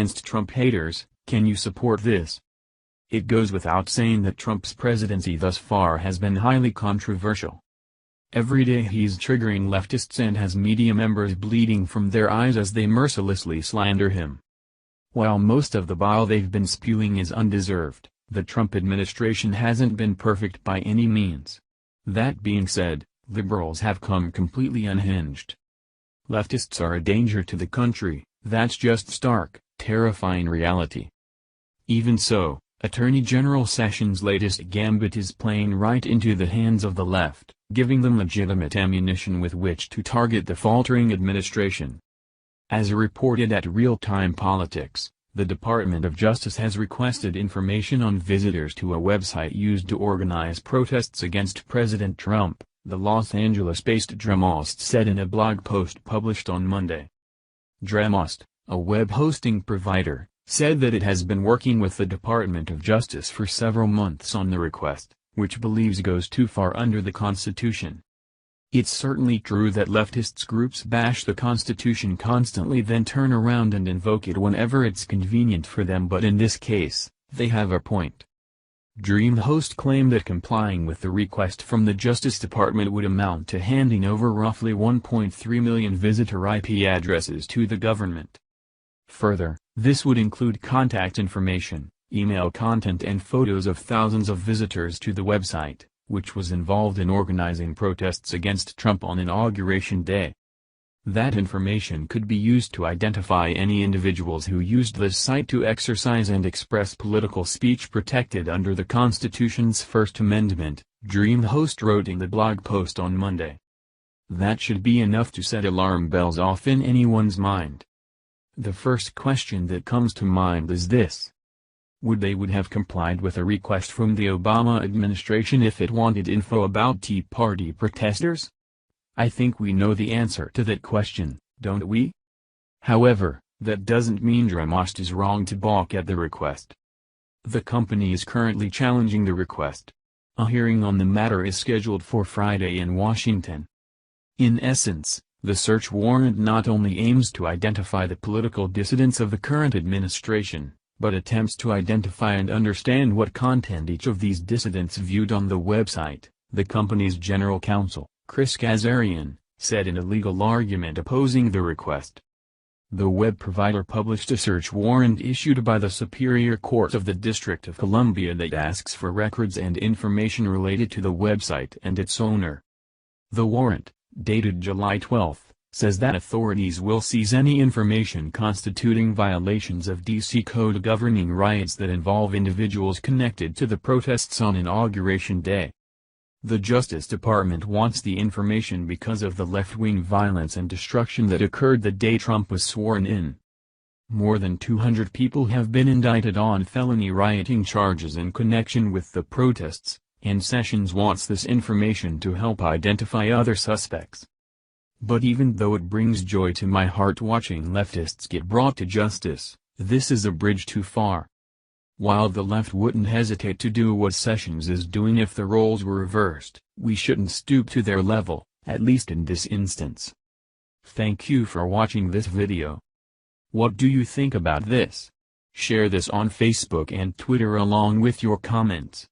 against Trump haters, can you support this? It goes without saying that Trump's presidency thus far has been highly controversial. Every day he's triggering leftists and has media members bleeding from their eyes as they mercilessly slander him. While most of the bile they've been spewing is undeserved, the Trump administration hasn't been perfect by any means. That being said, liberals have come completely unhinged. Leftists are a danger to the country, that's just stark, terrifying reality. Even so, Attorney General Sessions' latest gambit is playing right into the hands of the left, giving them legitimate ammunition with which to target the faltering administration. As reported at Real Time Politics, the Department of Justice has requested information on visitors to a website used to organize protests against President Trump, the Los Angeles-based Dremmost said in a blog post published on Monday. Dremmost, a web hosting provider, said that it has been working with the Department of Justice for several months on the request, which believes goes too far under the Constitution. It's certainly true that leftist groups bash the Constitution constantly then turn around and invoke it whenever it's convenient for them, but in this case, they have a point. DreamHost claimed that complying with the request from the Justice Department would amount to handing over roughly 1.3 million visitor IP addresses to the government. Further, this would include contact information, email content and photos of thousands of visitors to the website, which was involved in organizing protests against Trump on Inauguration Day. That information could be used to identify any individuals who used this site to exercise and express political speech protected under the Constitution's First Amendment, DreamHost wrote in the blog post on Monday. That should be enough to set alarm bells off in anyone's mind. The first question that comes to mind is this. Would they have complied with a request from the Obama administration if it wanted info about Tea Party protesters? I think we know the answer to that question, don't we? However, that doesn't mean Dremmost is wrong to balk at the request. The company is currently challenging the request. A hearing on the matter is scheduled for Friday in Washington. In essence, the search warrant not only aims to identify the political dissidents of the current administration, but attempts to identify and understand what content each of these dissidents viewed on the website, the company's general counsel, Chris Kazarian, said in a legal argument opposing the request. The web provider published a search warrant issued by the Superior Court of the District of Columbia that asks for records and information related to the website and its owner. The warrant, dated July 12, says that authorities will seize any information constituting violations of D.C. Code governing rights that involve individuals connected to the protests on Inauguration Day. The Justice Department wants the information because of the left-wing violence and destruction that occurred the day Trump was sworn in. More than 200 people have been indicted on felony rioting charges in connection with the protests, and Sessions wants this information to help identify other suspects. But even though it brings joy to my heart watching leftists get brought to justice, this is a bridge too far. While the left wouldn't hesitate to do what Sessions is doing if the roles were reversed, we shouldn't stoop to their level, at least in this instance. Thank you for watching this video. What do you think about this? Share this on Facebook and Twitter along with your comments.